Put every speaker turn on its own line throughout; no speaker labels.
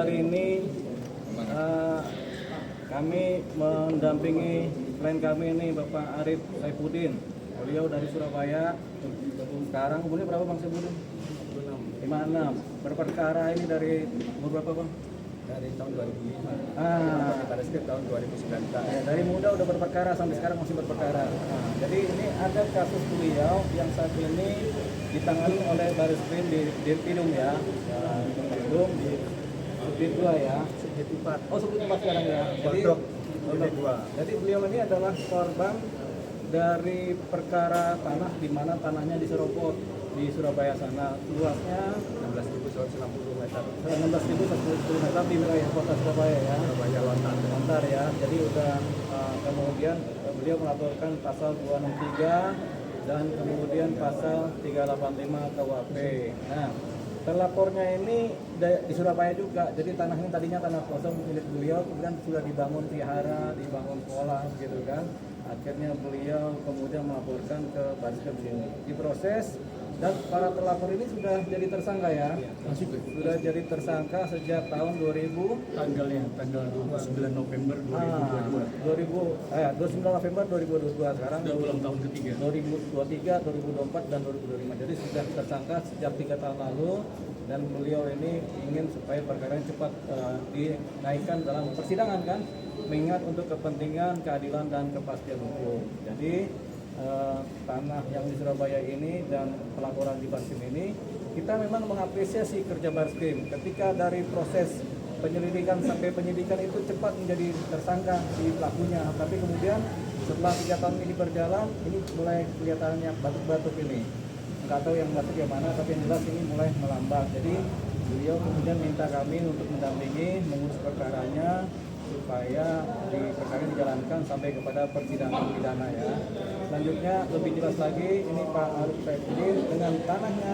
hari ini kami mendampingi klien kami ini Bapak Arif Saifuddin. Beliau dari Surabaya. Sekarang umurnya berapa Bang Saifuddin? 56. Berperkara ini dari umur berapa Bang?
Dari tahun 2005. Pada sekitar tahun 2019.
Ya, dari muda udah berperkara sampai sekarang masih berperkara. Jadi ini ada kasus beliau yang saat ini ditangani oleh Barreskrim di Dirtidum ya. Dirtidum di Subdit 2 ya.
Subdit 4.
Oh, Subdit 4 sekarang ya. Jadi beliau ini adalah korban dari perkara tanah di mana tanahnya diserobot di Surabaya sana. Luasnya
16.160 meter.
16.110 meter di wilayah kota Surabaya ya.
Surabaya Lontar
ya. Jadi udah kemudian beliau melaporkan pasal 263 dan kemudian pasal 385 KUHP. Nah, terlapornya ini di Surabaya juga. Jadi tanah ini tadinya tanah kosong milik beliau, kemudian sudah dibangun vihara, dibangun sekolah gitu kan. Akhirnya beliau kemudian melaporkan ke Barreskrim ini. Diproses dan para terlapor ini sudah jadi tersangka ya. Sudah jadi tersangka sejak tahun 2000
tanggal 29 November 2022.
29 November 2022 sekarang
Ulang tahun ketiga.
2023, 2024 dan 2025. Jadi sudah tersangka sejak 3 tahun lalu dan beliau ini ingin supaya perkara ini cepat dinaikkan dalam persidangan kan, mengingat untuk kepentingan keadilan dan kepastian hukum. Jadi tanah yang di Surabaya ini dan pelaporan di Barreskrim ini, kita memang mengapresiasi kerja Barreskrim ketika dari proses penyelidikan sampai penyidikan itu cepat menjadi tersangka si pelakunya. Tapi kemudian setelah 3 tahun ini berjalan, ini mulai kelihatannya batuk-batuk ini. Nggak tahu yang batuk yang mana, tapi yang jelas ini mulai melambat. Jadi beliau kemudian minta kami untuk mendampingi, mengurus perkaranya supaya perkara dijalankan sampai kepada persidangan pidana ya. Selanjutnya lebih jelas lagi, ini Pak Arif Saifuddin dengan tanahnya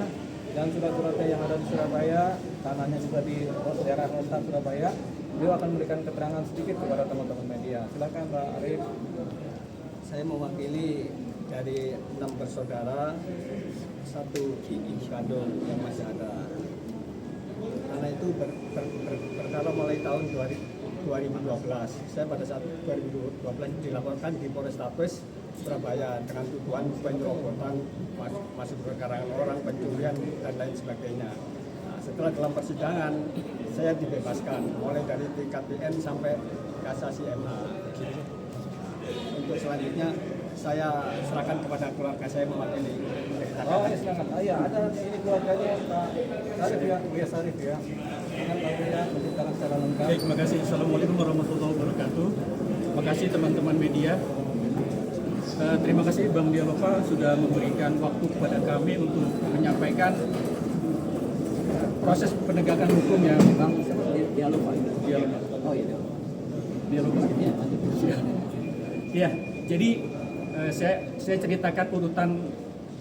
dan surat-suratnya yang ada di Surabaya, tanahnya juga di daerah Lontar Surabaya. Beliau akan memberikan keterangan sedikit kepada teman-teman media. Silakan Pak Arif.
Saya mewakili dari 6 bersaudara, 1 ibu kandung yang masih ada. Tanah itu berkala mulai tahun 2012. Saya pada saat 2012 dilaporkan di Polrestabes Surabaya dengan tuduhan penyerobotan, masuk perkarangan orang, pencurian dan lain sebagainya. Nah, setelah dalam persidangan saya dibebaskan mulai dari tingkat PN sampai kasasi MH. Untuk selanjutnya saya serahkan kepada keluarga saya mewakili.
Oh ya silakan. Iya ada ini keluarganya Pak Sarif ya, Bu Sarif ya. Dengan Pak menceritakan secara lengkap.
Baik, terima kasih. Assalamualaikum warahmatullahi wabarakatuh. Terima kasih teman-teman media. Terima kasih Bang Dialova sudah memberikan waktu kepada kami untuk menyampaikan proses penegakan hukum ya Bang Dialova. Oh iya. Dialova. Ya, jadi saya ceritakan urutan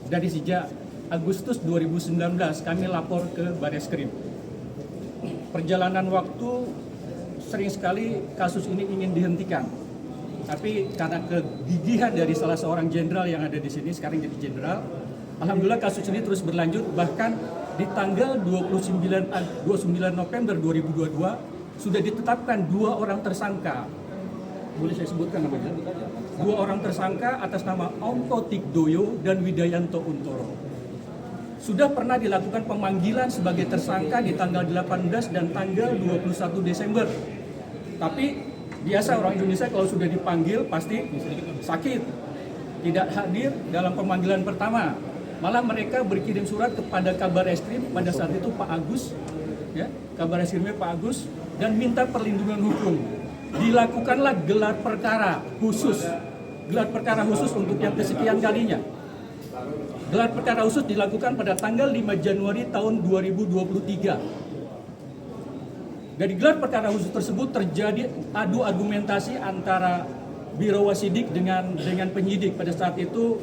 dari sejak Agustus 2019 kami lapor ke Barreskrim. Perjalanan waktu sering sekali kasus ini ingin dihentikan. Tapi karena kegigihan dari salah seorang jenderal yang ada di sini, sekarang jadi jenderal, alhamdulillah kasus ini terus berlanjut. Bahkan di tanggal 29 November 2022 sudah ditetapkan 2 orang tersangka. Boleh saya sebutkan namanya? 2 orang tersangka atas nama Ongko Tikdoyo dan Widayanto Untoro. Sudah pernah dilakukan pemanggilan sebagai tersangka di tanggal 18 dan tanggal 21 Desember. Tapi biasa orang Indonesia kalau sudah dipanggil pasti sakit, tidak hadir dalam pemanggilan pertama. Malah mereka berkirim surat kepada Kabar Eskrim pada saat itu Pak Agus, ya, Kabar Eskrimnya Pak Agus, dan minta perlindungan hukum. Dilakukanlah gelar perkara khusus untuk yang kesekian kalinya. Gelar perkara khusus dilakukan pada tanggal 5 Januari tahun 2023. Dari gelar perkara khusus tersebut terjadi adu argumentasi antara Biro Wasidik dengan penyidik. Pada saat itu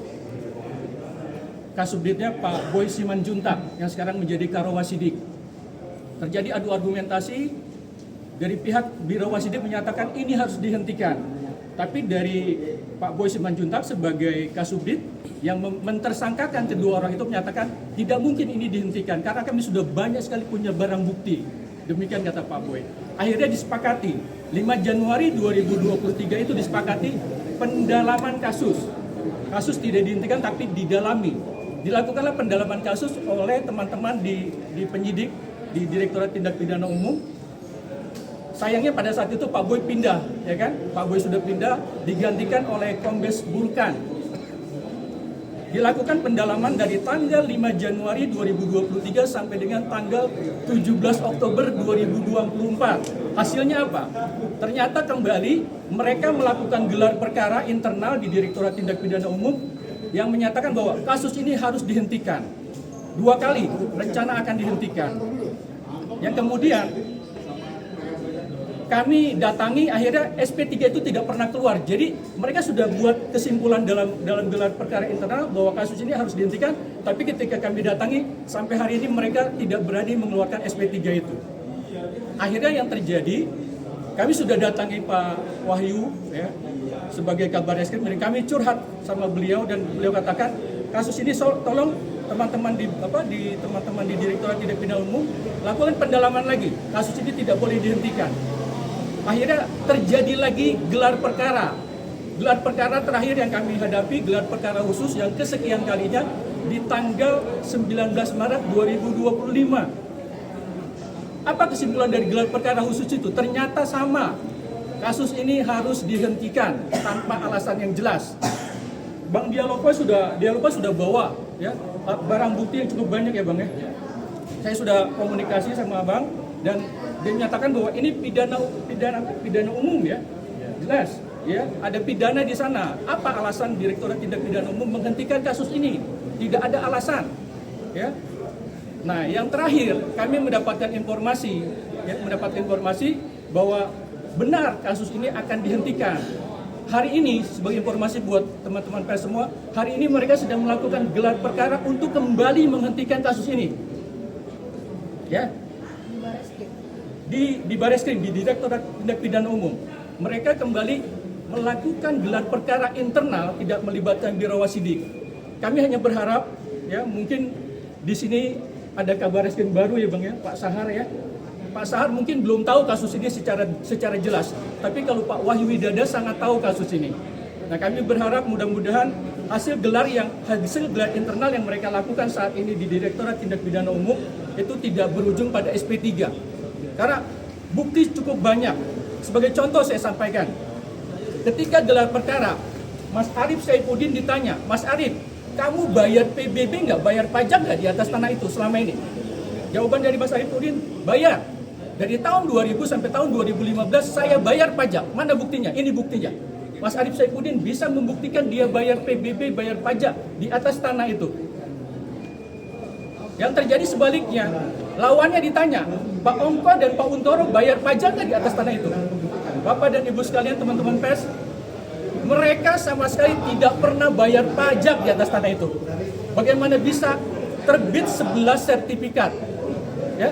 Kasubditnya Pak Boy Simanjuntak yang sekarang menjadi Karo Wasidik. Terjadi adu argumentasi, dari pihak Biro Wasidik menyatakan ini harus dihentikan. Tapi dari Pak Boy Simanjuntak sebagai Kasubdit yang mentersangkakan kedua orang itu menyatakan tidak mungkin ini dihentikan karena kami sudah banyak sekali punya barang bukti. Demikian kata Pak Boy. Akhirnya disepakati 5 Januari 2023 itu disepakati pendalaman kasus. Kasus tidak dihentikan tapi didalami. Dilakukanlah pendalaman kasus oleh teman-teman di penyidik di Direktorat Tindak Pidana Umum. Sayangnya pada saat itu Pak Boy pindah, ya kan? Pak Boy sudah pindah, digantikan oleh Kombes Burkan. Dilakukan pendalaman dari tanggal 5 Januari 2023 sampai dengan tanggal 17 Oktober 2024. Hasilnya apa? Ternyata kembali mereka melakukan gelar perkara internal di Direktorat Tindak Pidana Umum yang menyatakan bahwa kasus ini harus dihentikan. 2 kali rencana akan dihentikan. Yang kemudian kami datangi, akhirnya SP3 itu tidak pernah keluar. Jadi mereka sudah buat kesimpulan dalam gelar perkara internal bahwa kasus ini harus dihentikan. Tapi ketika kami datangi, sampai hari ini mereka tidak berani mengeluarkan SP3 itu. Akhirnya yang terjadi, kami sudah datangi Pak Wahyu ya, sebagai Kabar Reskrim, dan kami curhat sama beliau dan beliau katakan kasus ini tolong teman-teman di Direktorat Tindak Pidana Umum lakukan pendalaman lagi. Kasus ini tidak boleh dihentikan. Akhirnya terjadi lagi gelar perkara. Gelar perkara terakhir yang kami hadapi, gelar perkara khusus yang kesekian kalinya di tanggal 19 Maret 2025. Apa kesimpulan dari gelar perkara khusus itu? Ternyata sama. Kasus ini harus dihentikan tanpa alasan yang jelas. Bang Dialopa sudah bawa ya barang bukti yang cukup banyak ya Bang ya. Saya sudah komunikasi sama Abang dan dia menyatakan bahwa ini pidana umum ya. Jelas ya, ada pidana di sana. Apa alasan Direktorat Tindak Pidana Umum menghentikan kasus ini? Tidak ada alasan. Ya. Nah, yang terakhir kami mendapatkan informasi bahwa benar kasus ini akan dihentikan. Hari ini sebagai informasi buat teman-teman pers semua, hari ini mereka sedang melakukan gelar perkara untuk kembali menghentikan kasus ini. Ya. Di Bareskrim, di Direktorat Tindak Pidana Umum, mereka kembali melakukan gelar perkara internal tidak melibatkan Biro Wasidik. Kami hanya berharap ya mungkin di sini ada Kabar Reskrim baru ya Bang ya, Pak Sahar ya. Pak Sahar mungkin belum tahu kasus ini secara jelas, tapi kalau Pak Wahyu Widada sangat tahu kasus ini. Nah, kami berharap mudah-mudahan hasil gelar internal yang mereka lakukan saat ini di Direktorat Tindak Pidana Umum itu tidak berujung pada SP3. Karena bukti cukup banyak. Sebagai contoh saya sampaikan, ketika gelar perkara, Mas Arief Saifuddin ditanya, Mas Arief, kamu bayar PBB nggak, bayar pajak nggak di atas tanah itu selama ini? Jawaban dari Mas Saifuddin, bayar. Dari tahun 2000 sampai tahun 2015 saya bayar pajak. Mana buktinya? Ini buktinya. Mas Arief Saifuddin bisa membuktikan dia bayar PBB, bayar pajak di atas tanah itu. Yang terjadi sebaliknya, lawannya ditanya, Pak Ongko dan Pak Untoro bayar pajak nggak di atas tanah itu? Bapak dan Ibu sekalian, teman-teman pers, mereka sama sekali tidak pernah bayar pajak di atas tanah itu. Bagaimana bisa terbit 11 sertifikat? Ya,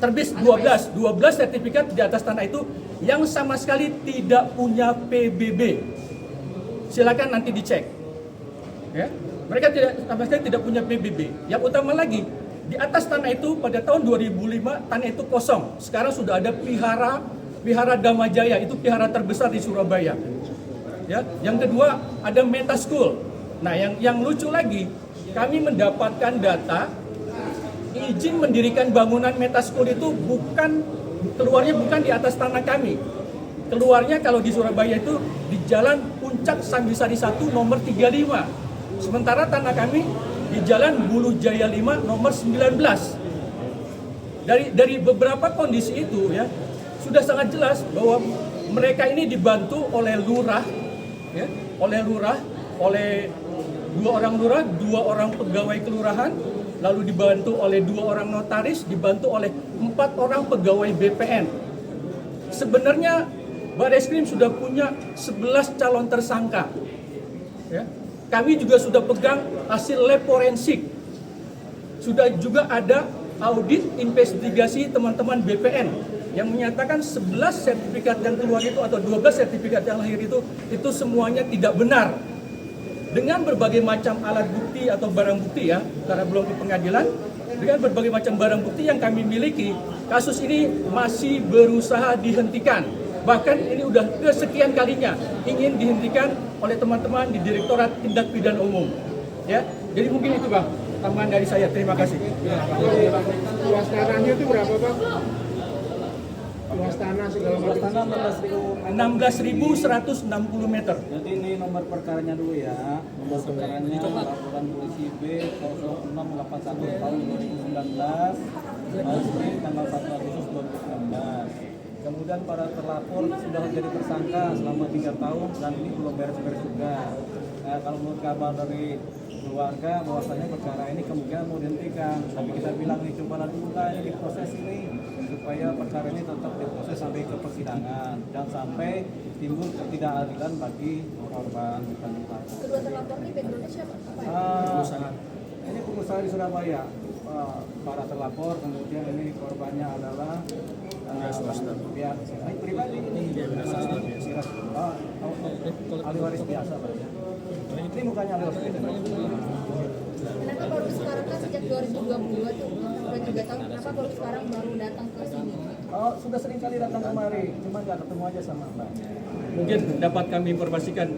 terbit 12 sertifikat di atas tanah itu yang sama sekali tidak punya PBB. Silakan nanti dicek. Ya. Mereka sama sekali tidak punya PBB. Yang utama lagi, di atas tanah itu pada tahun 2005 tanah itu kosong. Sekarang sudah ada Vihara Damajaya, itu vihara terbesar di Surabaya. Ya, yang kedua ada Meta School. Nah, yang lucu lagi, kami mendapatkan data izin mendirikan bangunan Meta School itu keluarnya bukan di atas tanah kami. Keluarnya kalau di Surabaya itu di Jalan Puncak Sambisari 1 nomor 35. Sementara tanah kami di Jalan Bulu Jaya 5 nomor 19. Dari beberapa kondisi itu ya sudah sangat jelas bahwa mereka ini dibantu oleh lurah, ya, oleh 2 orang lurah, 2 orang pegawai kelurahan, lalu dibantu oleh 2 orang notaris, dibantu oleh 4 orang pegawai BPN. Sebenarnya Bareskrim sudah punya 11 calon tersangka. Ya. Kami juga sudah pegang hasil lab forensik. Sudah juga ada audit investigasi teman-teman BPN yang menyatakan 11 sertifikat yang keluar itu atau 12 sertifikat yang lahir itu semuanya tidak benar. Dengan berbagai macam alat bukti atau barang bukti ya, karena belum ke pengadilan, dengan berbagai macam barang bukti yang kami miliki, kasus ini masih berusaha dihentikan. Bahkan ini udah kesekian kalinya ingin dihentikan oleh teman-teman di Direktorat Tindak Pidana Umum. Ya, jadi mungkin itu Bang tambahan dari saya. Terima kasih.
Luas tanahnya itu berapa Bang? Luas tanah segala
Luas
macam.
tanah
16.160 meter.
Jadi ini nomor perkaranya dulu ya. Nomor perkaranya laporan polisi B 0681 tahun 2019 tanggal 1 Agustus 2019. Kemudian para terlapor sudah jadi tersangka selama 3 tahun dan ini belum beres-beres juga. Nah, kalau menurut kabar dari keluarga bahwasanya perkara ini kemungkinan mau dihentikan. Tapi kita bilang nih coba dulu lah ini diproses ini supaya perkara ini tetap diproses sampai ke persidangan. Jangan sampai timbul ketidakadilan bagi korban.
Kedua terlapor ini backgroundnya siapa? Apa ya?
Ini pengusaha di Surabaya. Para terlapor, kemudian ini korbannya adalah pihak pribadi ini ahli waris biasa Pak ya. Ini mukanya ahli waris biasa.
Kenapa baru sekarang kan sejak 2022 tuh udah 3 tahun, kenapa baru sekarang baru datang ke sini?
Oh, sudah sering kali datang kemari, cuma nggak ketemu aja sama Mbak.
Mungkin dapat kami informasikan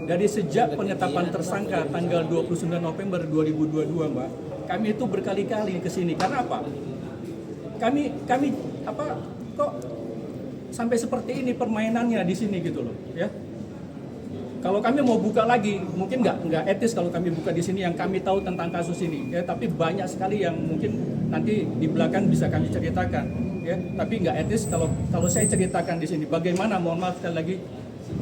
dari sejak penetapan tersangka tanggal 29 November 2022, Mbak. Kami itu berkali-kali ke sini. Karena apa? Kami apa kok sampai seperti ini permainannya di sini gitu loh, ya. Kalau kami mau buka lagi, mungkin nggak etis kalau kami buka di sini yang kami tahu tentang kasus ini, ya. Tapi banyak sekali yang mungkin nanti di belakang bisa kami ceritakan, ya. Tapi nggak etis kalau saya ceritakan di sini. Bagaimana? Mohon maaf sekali lagi,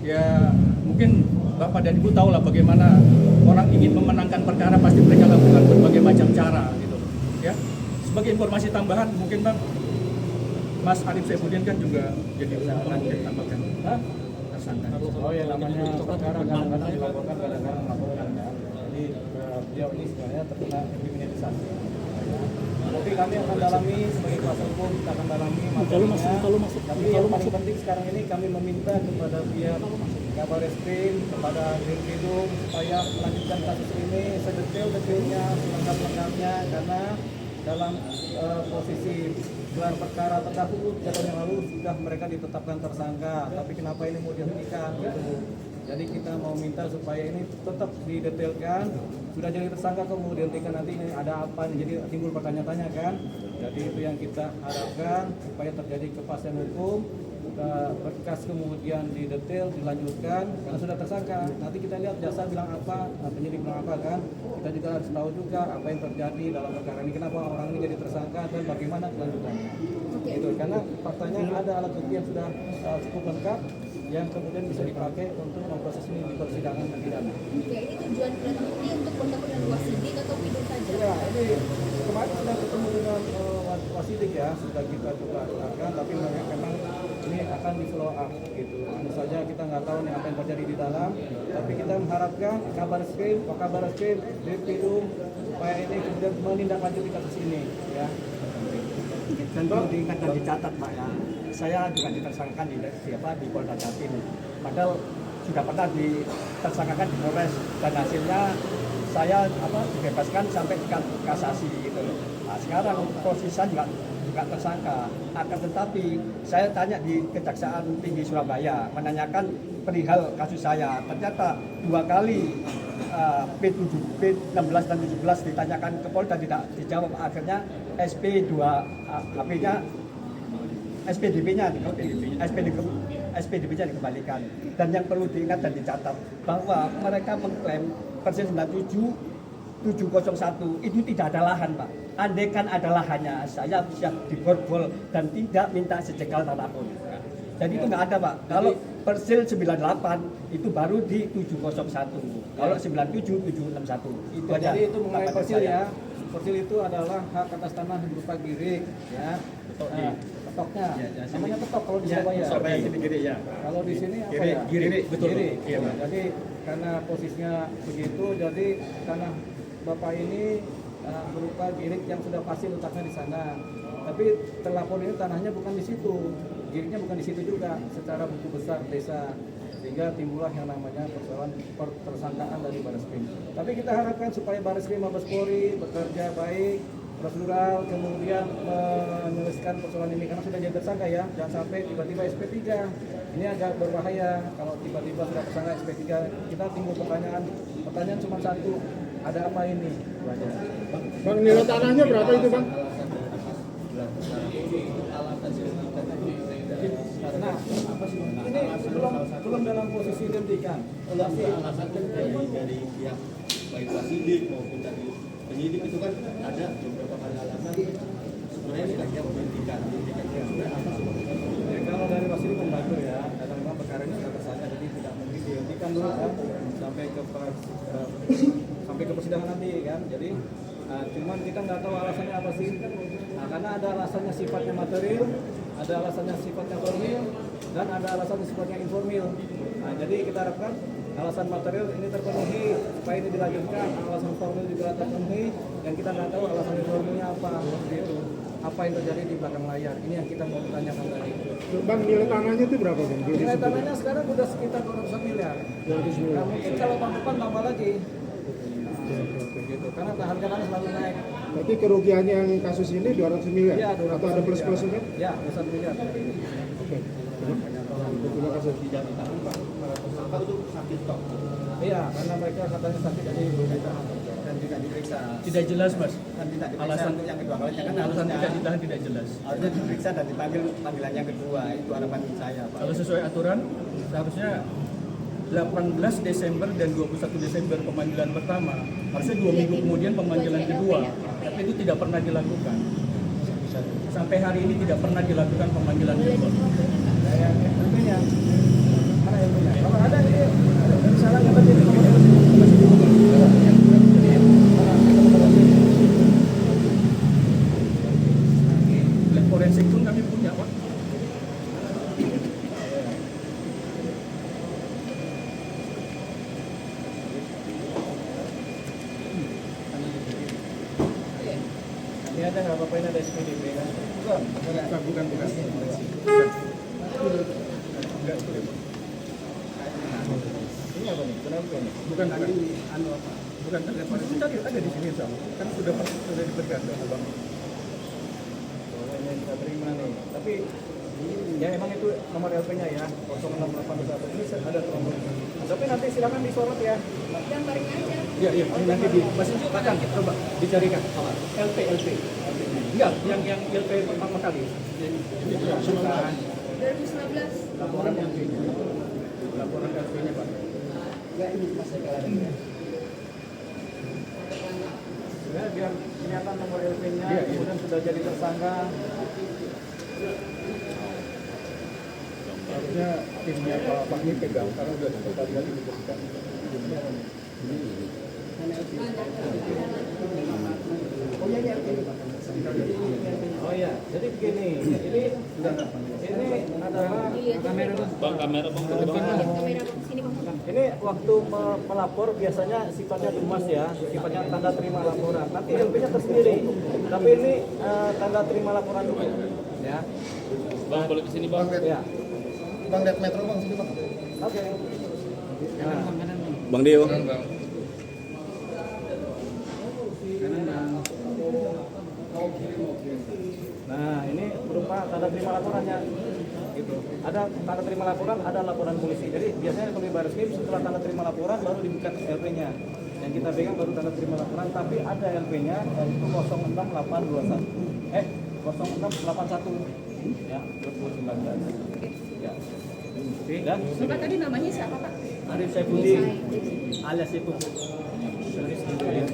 ya mungkin Bapak dan Ibu tahu lah bagaimana orang ingin memenangkan perkara pasti mereka lakukan berbagai macam cara, gitu, ya. Sebagai informasi tambahan, mungkin Bang, Mas Arif Saifuddin kan juga jadi orang yang ditambahkan. Tersangka.
Oh ya, namanya perkara kadang-kadang dilaporkan, kadang-kadang melaporkan ya. Jadi beliau ini sebenarnya terkena kriminalisasi. Tapi kami akan dalami sebagai kuasa hukum, kita akan dalami materinya. Tapi yang paling penting sekarang ini kami meminta kepada pihak Kabar Eskrim, kepada Dirkrimum supaya melanjutkan kasus ini sedetail-detailnya, selengkap-lengkapnya, karena dalam posisi gelar perkara terdahulu 3 tahun yang lalu sudah mereka ditetapkan tersangka, tapi kenapa ini mau dihentikan gitu. Jadi kita mau minta supaya ini tetap didetailkan, sudah jadi tersangka kok mau dihentikan, nanti ini ada apa nih, jadi timbul pertanyaan-tanya kan. Jadi itu yang kita harapkan supaya terjadi kepastian hukum, berkas kemudian didetail, dilanjutkan karena sudah tersangka. Nanti kita lihat jaksa bilang apa, penyidik bilang apa kan. Kita juga harus tahu juga apa yang terjadi dalam perkara ini, kenapa orang ini jadi tersangka dan bagaimana kelanjutannya. Gitu. Karena faktanya ada alat bukti yang sudah cukup lengkap yang kemudian bisa dipakai untuk memproses ini di persidangan pidana.
Oke, ini tujuan datang ini untuk bertemu dengan wasidik atau pidum saja?
Ya, ini kemarin sudah ketemu dengan wasidik ya, sudah kita coba lakukan, tapi memang ini akan di follow up gitu. Tentu saja kita nggak tahu nih apa yang terjadi di dalam, tapi kita mengharapkan Kabar Eskrim, Dirkrimum supaya ini kemudian menindaklanjuti kasus ini ya.
Dan perlu diingat dan dicatat Pak ya, saya juga ditersangkakan di Polda Jatim, padahal sudah pernah ditersangkakan di Polres dan hasilnya saya dibebaskan sampai kasasi gitu loh. Nah, sekarang posisi saya juga tersangka, akan tetapi saya tanya di Kejaksaan Tinggi Surabaya menanyakan perihal kasus saya, ternyata 2 kali P16 dan 17 ditanyakan ke Polda tidak dijawab, akhirnya SP2HP-nya SPDP-nya dikembalikan. Dan yang perlu diingat dan dicatat bahwa mereka mengklaim Persil 97 701 itu tidak ada lahan Pak. Andaikan ada lahannya, saya siap diborgol dan tidak minta sejengkal tanah pun. Jadi itu nggak ada Pak. Kalau Persil 98 itu baru di 701. Kalau 97 761 itu aja.
Jadi itu mengenai Persil ya. Persil itu adalah hak atas tanah berupa girik ya. Petoknya. Namanya petok kalau di Surabaya.
Surabaya sini giri ya.
Kalau di sini apa
Girik,
ya?
girik, betul.
Girik.
Iya, Pak.
Jadi karena posisinya begitu, jadi tanah Bapak ini berupa girik yang sudah pasti letaknya di sana. Tapi terlapor ini tanahnya bukan di situ, giriknya bukan di situ juga secara buku besar desa, sehingga timbullah yang namanya persoalan tersangkaan dari Barreskrim. Tapi kita harapkan supaya Barreskrim Mabes Polri bekerja baik prosedural, kemudian menyelesaikan persoalan ini karena sudah jadi tersangka ya, jangan sampai tiba-tiba SP3. Ini agak berbahaya kalau tiba-tiba sudah tersangka SP3, kita timbul pertanyaan cuma satu, ada apa ini?
Bang, nilai tanahnya berapa itu bang?
Nah, ini belum dalam posisi dihentikan.
Alasan dari pihak baik penyidik maupun dari penyidik itu kan ada beberapa kali alasan sebenarnya sebaiknya menghentikan.
Ya, kalau dari Wasili membantu ya, karena memang perkara ini sudah tersangka, jadi tidak mungkin dihentikan dulu kan sampai ke persidangan nanti kan. Jadi cuman kita nggak tahu alasannya apa sih. Nah, karena ada alasannya sifatnya material, ada alasannya sifatnya formil, dan ada alasannya sifatnya informal. Nah, jadi kita harapkan alasan material ini terpenuhi supaya ini dilanjutkan, alasan formil juga terpenuhi, dan kita nggak tahu alasan informalnya apa seperti itu. Apa yang terjadi di belakang layar, ini yang kita mau tanyakan tadi.
Bang, nilai tanahnya itu berapa bang?
Nilai tanahnya sekarang udah sekitar 200 miliar. Nah, mungkin kalau tahun depan tambah lagi. Gitu. Karena harga tanah selalu naik.
Berarti kerugian yang kasus ini 200 miliar?
Ya, 200
Atau ada plus-plusnya?
Ya, 1 miliar.
Oke. Terima kasih.
Tidak ditahan Pak, para tersangka itu sakit stok
Iya, karena mereka katanya sakit jadi ditahan.
Dan tidak diperiksa.
Tidak jelas mas.
Dan tidak diperiksa
Alasan
untuk yang kedua kalinya kan
alasan
harusnya
tidak ditahan tidak jelas.
harusnya diperiksa dan dipanggil panggilan yang kedua. Itu harapan saya Pak.
Kalau sesuai aturan seharusnya 18 Desember dan 21 Desember pemanggilan pertama, harusnya 2 minggu kemudian pemanggilan kedua, tapi itu tidak pernah dilakukan. Sampai hari ini tidak pernah dilakukan pemanggilan kedua.
Tentunya. Mana yang punya? Kalau ada ini, misalnya kata dia
Lab forensik pun kami punya Pak.
ini ada nggak apa-apa, ini ada SPDP kan?
Bukan.
Ini apa nih? Kenapa ini?
Bukan lab forensik tadi ada di sini sama. Kan sudah diberikan sama Bang.
Oh, ini kita terima nih. Tapi ya emang itu nomor LP-nya ya 0681 ini ada nomor. Tapi nanti silakan disorot ya.
Gambarnya aja.
Iya, ini nanti di masih akan coba dicarikan. LP. Enggak, yang LP pertama kali.
2019.
Laporan LP-nya.
Laporan LP-nya Pak.
Ya, biar kelihatan nomor LP-nya,
Iya.
kemudian sudah jadi tersangka.
Harusnya timnya Pak Fahmi pegang karena udah kali diberikan.
Oh ya, jadi begini, ini adalah
Bang, kamera bang,
Kamera sini bang.
ini waktu melapor biasanya sifatnya dumas ya, sifatnya tanda terima laporan. Nanti LP-nya tersendiri. Tapi ini tanda terima laporan dulu, ya.
Bang boleh kesini bang.
Ya,
Bang lihat metro bang sini bang.
oke. Nah,
Bang Dio.
nah, ini berupa tanda terima laporannya. Gitu. Ada tanda terima laporan, ada laporan polisi. Jadi biasanya kalau di Baris Krim setelah tanda terima laporan baru dibuka LP-nya. Yang kita pegang baru tanda terima laporan, tapi ada LP-nya yaitu 06821. 0681 ya, 2019. Ya. Dan
Bapak tadi namanya siapa Pak?
Arif Saifuddin
alias itu.
Tulis dulu ya.